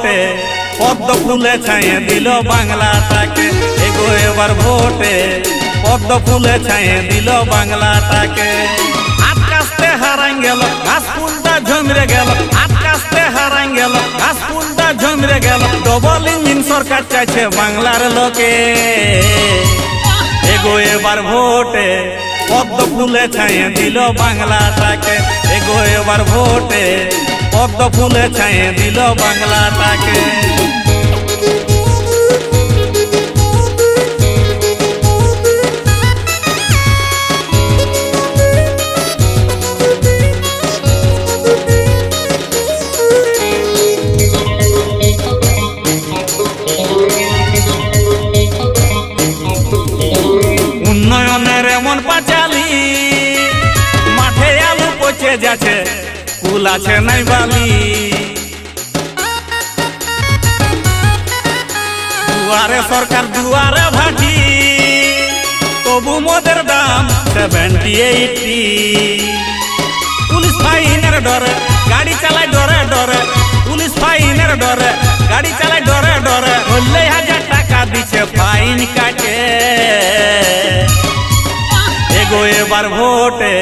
ভোটে পদ্ম ফুলে ছায়ে দিল বাংলাটাকে। এগো এবার ভোটে পদ্ম ফুলে ছায়ে দিল বাংলাটাকে। আকাশতে হারাই গেল ঘাস ফুলটা ঝমরে গেল, আকাশতে হারাই গেল ঘাস ফুলটা ঝমরে গেল। ডবল ইঞ্জিন সরকার চাইছে বাংলার লোকে। এগো এবার ভোটে পদ্ম ফুলে ছায়ে দিল বাংলাটাকে। এগো এবার ভোটে পদ্ম ফুলে ছায়ে দিল বাংলাটাকে। উন্নয়নের এমন পাঁচালি, মাঠে আলু পচে যাচ্ছে, ফুল আছে নাই বালি। দুয়ারে সরকার দুয়ারে ভাটি, তবু মদের দাম 70-80। পুলিশ ফাইনের ডরে গাড়ি চালায় ডরে ডরে, পুলিশ ফাইনের ডরে গাড়ি চালায় ডরে ডরে। 10,000 টাকা দিচ্ছে ফাইন কাটে। এগো এবার ভোটে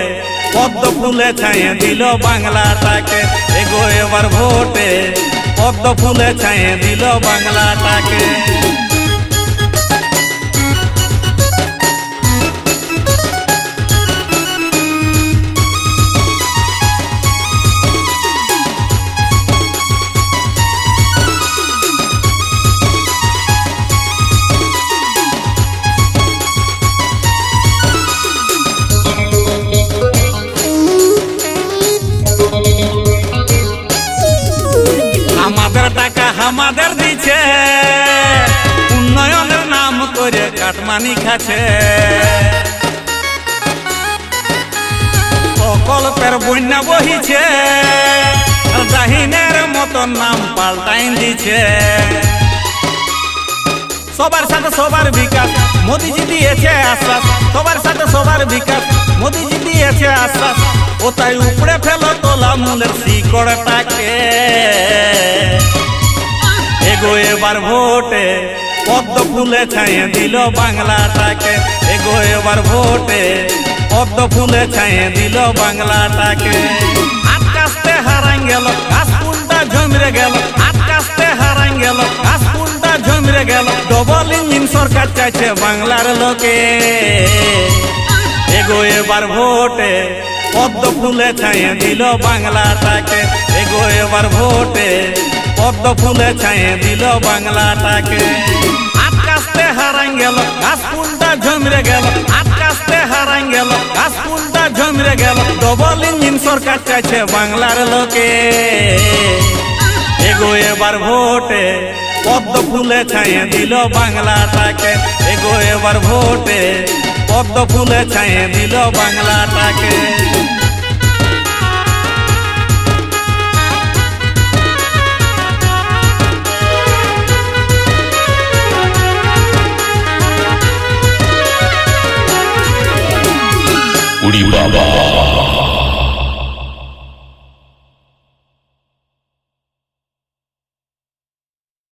পদ্ম ফুলে ছায়ে দিল বাংলাটাকে। এগো এবার ভোটে পদ্ম ফুলে ছায়ে দিল বাংলাটাকে। আমাদের টাকা আমাদের দিচ্ছে, উন্নয়নের নাম করে কাটমানি খাচ্ছে। প্রকল্পের বন্যা বহিছে, জাহিনের মতন নাম পাল্টাই দিচ্ছে। সবার সাথে সবার বিকাশ মোদিজি দিয়েছে আশ্বাস, সবার সাথে সবার বিকাশ মোদিজি দিয়েছে আশ্বাস। ও তাই উপড়ে ফেলো তোলা মূলের শিকড়টাকে। এগো এবার ভোটে পদ্ম ফুলে ছায়ে দিল বাংলাটাকে। এগো এবার ভোটে পদ্ম ফুলে ছায়ে দিল বাংলাটাকে। আকাশতে হারাই গেল ঘাস ফুলটা ঝমরে গেল, আকাশতে হারাই গেল ঘাস ফুলটা ঝমরে গেল। ডবল ইঞ্জিন সরকার চাইছে বাংলার লোকে। এগো এবার ভোটে পদ্ম ফুলে ছায়ে দিল বাংলাটাকে। এগো এবার ভোটে পদ্ম ফুলে ছায়ে দিল বাংলাটাকে। আকাশতে হারাই গেল ঘাস ফুলটা ঝমরে গেল, আকাশতে হারাই গেল ঘাস ফুলটা ঝমরে গেল। ডবল ইঞ্জিন সরকার চাইছে বাংলার লোকে। এগো এবার ভোটে পদ্ম ফুলে ছায়ে দিল বাংলাটাকে। এগো এবার ভোটে পদ্ম ফুলে ছায়ে দিল বাংলাটাকে। উড়ি বাবা।